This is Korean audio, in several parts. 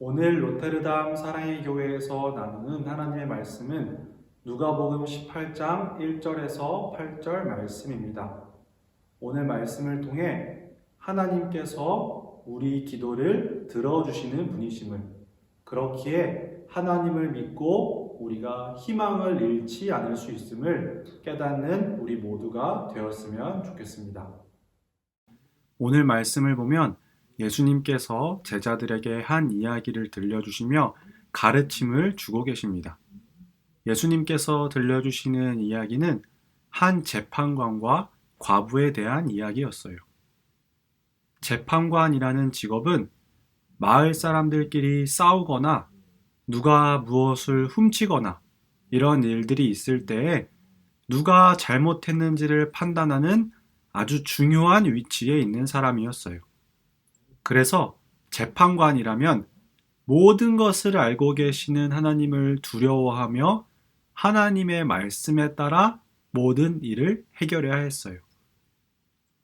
오늘 로테르담 사랑의 교회에서 나누는 하나님의 말씀은 누가복음 18장 1절에서 8절 말씀입니다. 오늘 말씀을 통해 하나님께서 우리 기도를 들어주시는 분이심을, 그렇기에 하나님을 믿고 우리가 희망을 잃지 않을 수 있음을 깨닫는 우리 모두가 되었으면 좋겠습니다. 오늘 말씀을 보면 예수님께서 제자들에게 한 이야기를 들려주시며 가르침을 주고 계십니다. 예수님께서 들려주시는 이야기는 한 재판관과 과부에 대한 이야기였어요. 재판관이라는 직업은 마을 사람들끼리 싸우거나 누가 무엇을 훔치거나 이런 일들이 있을 때에 누가 잘못했는지를 판단하는 아주 중요한 위치에 있는 사람이었어요. 그래서 재판관이라면 모든 것을 알고 계시는 하나님을 두려워하며 하나님의 말씀에 따라 모든 일을 해결해야 했어요.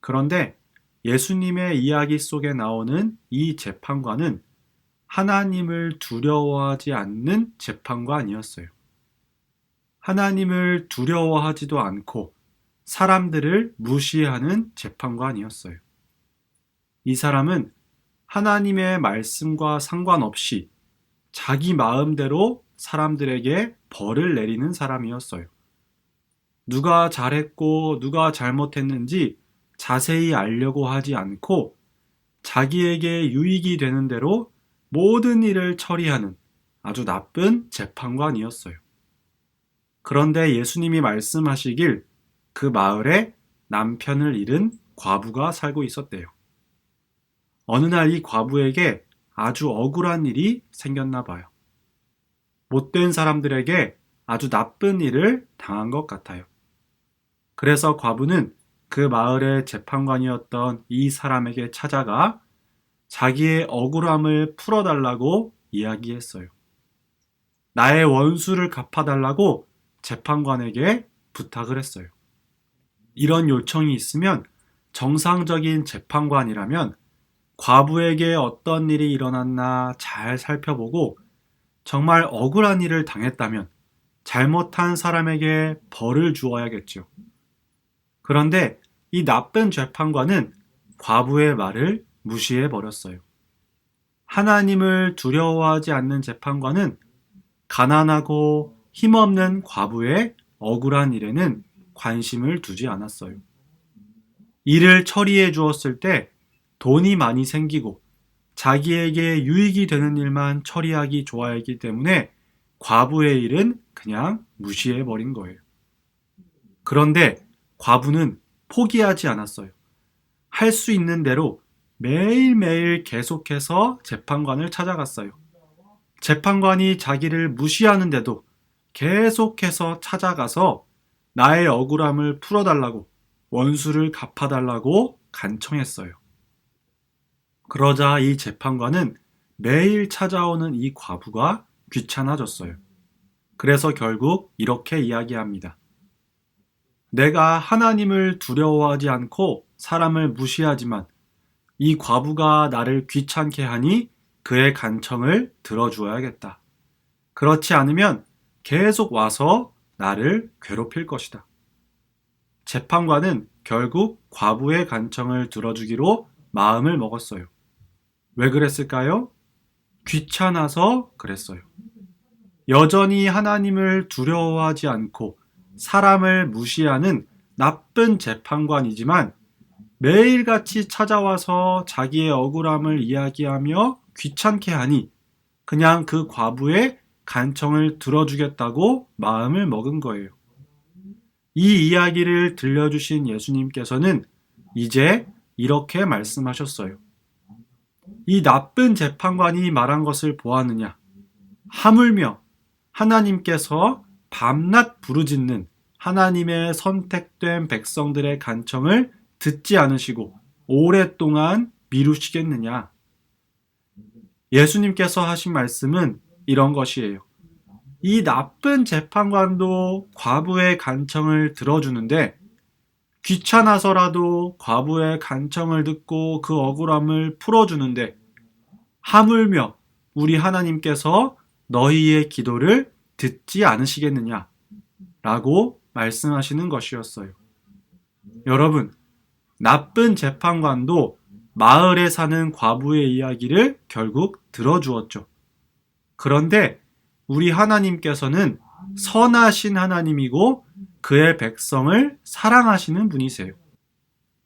그런데 예수님의 이야기 속에 나오는 이 재판관은 하나님을 두려워하지 않는 재판관이었어요. 하나님을 두려워하지도 않고 사람들을 무시하는 재판관이었어요. 이 사람은 하나님의 말씀과 상관없이 자기 마음대로 사람들에게 벌을 내리는 사람이었어요. 누가 잘했고 누가 잘못했는지 자세히 알려고 하지 않고 자기에게 유익이 되는 대로 모든 일을 처리하는 아주 나쁜 재판관이었어요. 그런데 예수님이 말씀하시길 그 마을에 남편을 잃은 과부가 살고 있었대요. 어느 날 이 과부에게 아주 억울한 일이 생겼나 봐요. 못된 사람들에게 아주 나쁜 일을 당한 것 같아요. 그래서 과부는 그 마을의 재판관이었던 이 사람에게 찾아가 자기의 억울함을 풀어달라고 이야기했어요. 나의 원수를 갚아달라고 재판관에게 부탁을 했어요. 이런 요청이 있으면 정상적인 재판관이라면 과부에게 어떤 일이 일어났나 잘 살펴보고 정말 억울한 일을 당했다면 잘못한 사람에게 벌을 주어야겠죠. 그런데 이 나쁜 재판관은 과부의 말을 무시해 버렸어요. 하나님을 두려워하지 않는 재판관은 가난하고 힘없는 과부의 억울한 일에는 관심을 두지 않았어요. 일을 처리해 주었을 때 돈이 많이 생기고 자기에게 유익이 되는 일만 처리하기 좋아했기 때문에 과부의 일은 그냥 무시해 버린 거예요. 그런데 과부는 포기하지 않았어요. 할 수 있는 대로 매일매일 계속해서 재판관을 찾아갔어요. 재판관이 자기를 무시하는데도 계속해서 찾아가서 나의 억울함을 풀어달라고, 원수를 갚아달라고 간청했어요. 그러자 이 재판관은 매일 찾아오는 이 과부가 귀찮아졌어요. 그래서 결국 이렇게 이야기합니다. 내가 하나님을 두려워하지 않고 사람을 무시하지만 이 과부가 나를 귀찮게 하니 그의 간청을 들어주어야겠다. 그렇지 않으면 계속 와서 나를 괴롭힐 것이다. 재판관은 결국 과부의 간청을 들어주기로 마음을 먹었어요. 왜 그랬을까요? 귀찮아서 그랬어요. 여전히 하나님을 두려워하지 않고 사람을 무시하는 나쁜 재판관이지만 매일같이 찾아와서 자기의 억울함을 이야기하며 귀찮게 하니 그냥 그 과부의 간청을 들어주겠다고 마음을 먹은 거예요. 이 이야기를 들려주신 예수님께서는 이제 이렇게 말씀하셨어요. 이 나쁜 재판관이 말한 것을 보았느냐? 하물며 하나님께서 밤낮 부르짖는 하나님의 선택된 백성들의 간청을 듣지 않으시고 오랫동안 미루시겠느냐? 예수님께서 하신 말씀은 이런 것이에요. 이 나쁜 재판관도 과부의 간청을 들어주는데 귀찮아서라도 과부의 간청을 듣고 그 억울함을 풀어주는데 하물며 우리 하나님께서 너희의 기도를 듣지 않으시겠느냐? 라고 말씀하시는 것이었어요. 여러분, 나쁜 재판관도 마을에 사는 과부의 이야기를 결국 들어주었죠. 그런데 우리 하나님께서는 선하신 하나님이고 그의 백성을 사랑하시는 분이세요.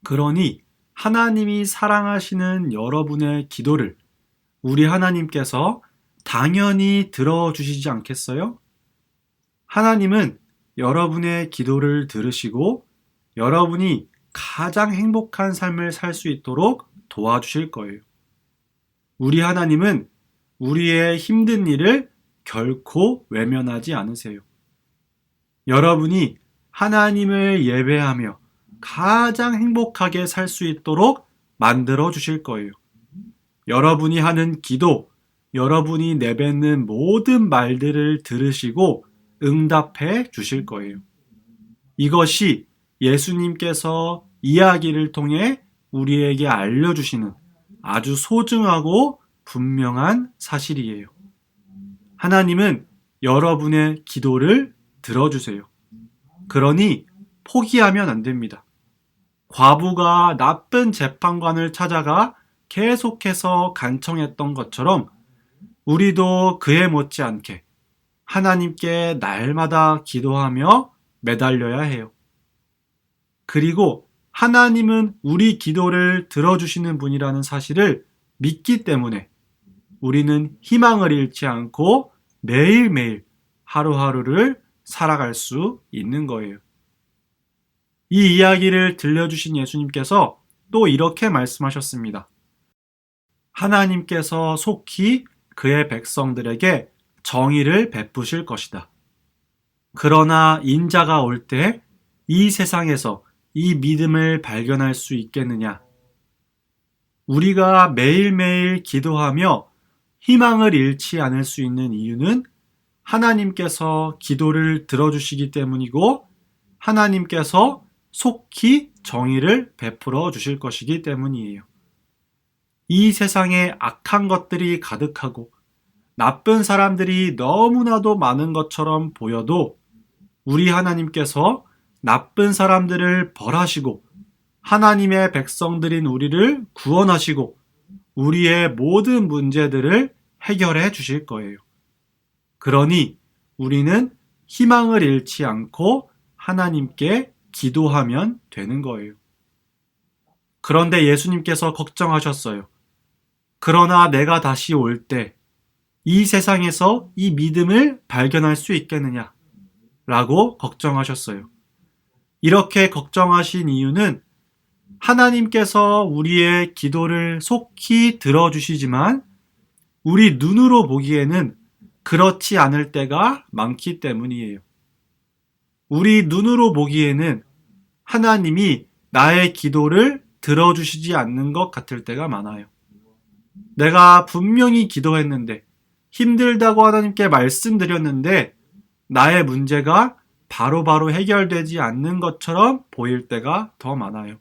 그러니 하나님이 사랑하시는 여러분의 기도를 우리 하나님께서 당연히 들어주시지 않겠어요? 하나님은 여러분의 기도를 들으시고 여러분이 가장 행복한 삶을 살 수 있도록 도와주실 거예요. 우리 하나님은 우리의 힘든 일을 결코 외면하지 않으세요. 여러분이 하나님을 예배하며 가장 행복하게 살 수 있도록 만들어 주실 거예요. 여러분이 하는 기도, 여러분이 내뱉는 모든 말들을 들으시고 응답해 주실 거예요. 이것이 예수님께서 이야기를 통해 우리에게 알려주시는 아주 소중하고 분명한 사실이에요. 하나님은 여러분의 기도를 들어주세요. 그러니 포기하면 안 됩니다. 과부가 나쁜 재판관을 찾아가 계속해서 간청했던 것처럼 우리도 그에 못지않게 하나님께 날마다 기도하며 매달려야 해요. 그리고 하나님은 우리 기도를 들어주시는 분이라는 사실을 믿기 때문에 우리는 희망을 잃지 않고 매일매일 하루하루를 살아갈 수 있는 거예요. 이 이야기를 들려주신 예수님께서 또 이렇게 말씀하셨습니다. 하나님께서 속히 그의 백성들에게 정의를 베푸실 것이다. 그러나 인자가 올 때 이 세상에서 이 믿음을 발견할 수 있겠느냐? 우리가 매일매일 기도하며 희망을 잃지 않을 수 있는 이유는 하나님께서 기도를 들어주시기 때문이고 하나님께서 속히 정의를 베풀어 주실 것이기 때문이에요. 이 세상에 악한 것들이 가득하고 나쁜 사람들이 너무나도 많은 것처럼 보여도 우리 하나님께서 나쁜 사람들을 벌하시고 하나님의 백성들인 우리를 구원하시고 우리의 모든 문제들을 해결해 주실 거예요. 그러니 우리는 희망을 잃지 않고 하나님께 기도하면 되는 거예요. 그런데 예수님께서 걱정하셨어요. 그러나 내가 다시 올 때 이 세상에서 이 믿음을 발견할 수 있겠느냐? 라고 걱정하셨어요. 이렇게 걱정하신 이유는 하나님께서 우리의 기도를 속히 들어주시지만 우리 눈으로 보기에는 그렇지 않을 때가 많기 때문이에요. 우리 눈으로 보기에는 하나님이 나의 기도를 들어주시지 않는 것 같을 때가 많아요. 내가 분명히 기도했는데 힘들다고 하나님께 말씀드렸는데 나의 문제가 바로바로 해결되지 않는 것처럼 보일 때가 더 많아요.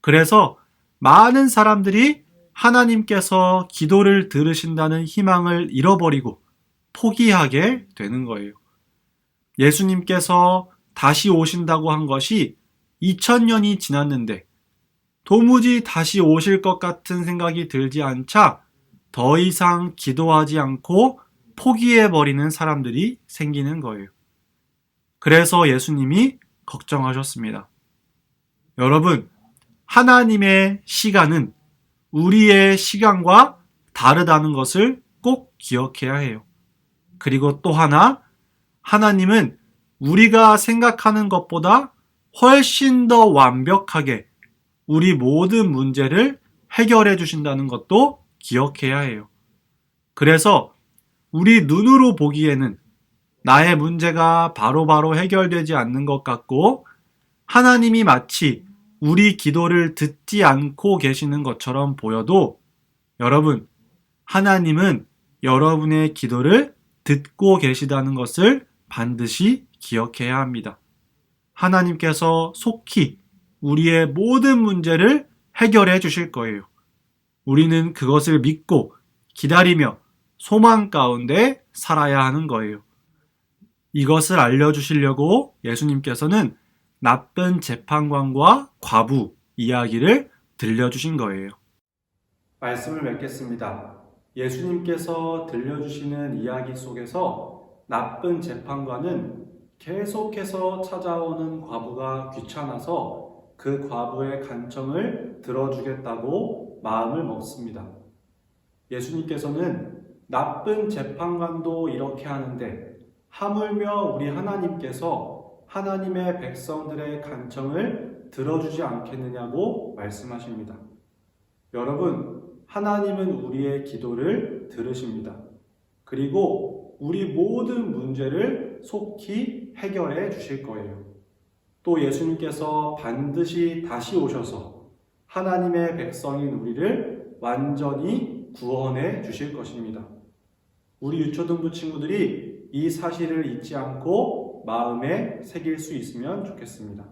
그래서 많은 사람들이 하나님께서 기도를 들으신다는 희망을 잃어버리고 포기하게 되는 거예요. 예수님께서 다시 오신다고 한 것이 2000년이 지났는데 도무지 다시 오실 것 같은 생각이 들지 않자 더 이상 기도하지 않고 포기해버리는 사람들이 생기는 거예요. 그래서 예수님이 걱정하셨습니다. 여러분, 하나님의 시간은 우리의 시간과 다르다는 것을 꼭 기억해야 해요. 그리고 또 하나, 하나님은 우리가 생각하는 것보다 훨씬 더 완벽하게 우리 모든 문제를 해결해 주신다는 것도 기억해야 해요. 그래서 우리 눈으로 보기에는 나의 문제가 바로바로 해결되지 않는 것 같고 하나님이 마치 우리 기도를 듣지 않고 계시는 것처럼 보여도 여러분, 하나님은 여러분의 기도를 듣고 계시다는 것을 반드시 기억해야 합니다. 하나님께서 속히 우리의 모든 문제를 해결해 주실 거예요. 우리는 그것을 믿고 기다리며 소망 가운데 살아야 하는 거예요. 이것을 알려주시려고 예수님께서는 나쁜 재판관과 과부 이야기를 들려주신 거예요. 말씀을 맺겠습니다. 예수님께서 들려주시는 이야기 속에서 나쁜 재판관은 계속해서 찾아오는 과부가 귀찮아서 그 과부의 간청을 들어주겠다고 마음을 먹습니다. 예수님께서는 나쁜 재판관도 이렇게 하는데 하물며 우리 하나님께서 하나님의 백성들의 간청을 들어주지 않겠느냐고 말씀하십니다. 여러분, 하나님은 우리의 기도를 들으십니다. 그리고 우리 모든 문제를 속히 해결해 주실 거예요. 또 예수님께서 반드시 다시 오셔서 하나님의 백성인 우리를 완전히 구원해 주실 것입니다. 우리 유초등부 친구들이 이 사실을 잊지 않고 마음에 새길 수 있으면 좋겠습니다.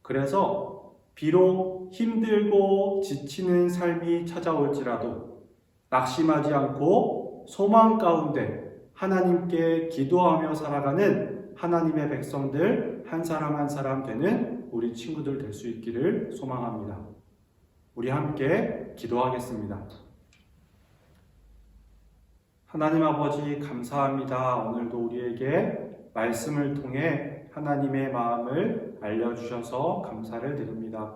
그래서 비록 힘들고 지치는 삶이 찾아올지라도 낙심하지 않고 소망 가운데 하나님께 기도하며 살아가는 하나님의 백성들 한 사람 한 사람 되는 우리 친구들 될 수 있기를 소망합니다. 우리 함께 기도하겠습니다. 하나님 아버지 감사합니다. 오늘도 우리에게 말씀을 통해 하나님의 마음을 알려주셔서 감사를 드립니다.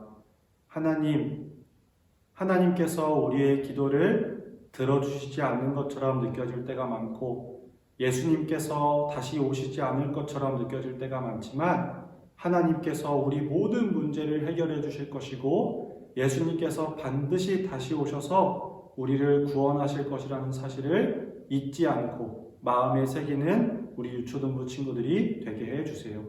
하나님께서 우리의 기도를 들어주시지 않는 것처럼 느껴질 때가 많고 예수님께서 다시 오시지 않을 것처럼 느껴질 때가 많지만 하나님께서 우리 모든 문제를 해결해 주실 것이고 예수님께서 반드시 다시 오셔서 우리를 구원하실 것이라는 사실을 잊지 않고 마음에 새기는 우리 유초등부 친구들이 되게 해주세요.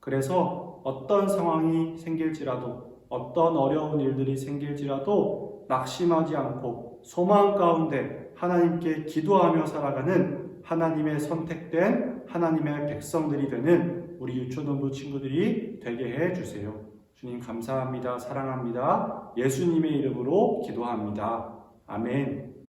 그래서 어떤 상황이 생길지라도 어떤 어려운 일들이 생길지라도 낙심하지 않고 소망 가운데 하나님께 기도하며 살아가는 하나님의 선택된 하나님의 백성들이 되는 우리 유초등부 친구들이 되게 해주세요. 주님 감사합니다. 사랑합니다. 예수님의 이름으로 기도합니다. 아멘.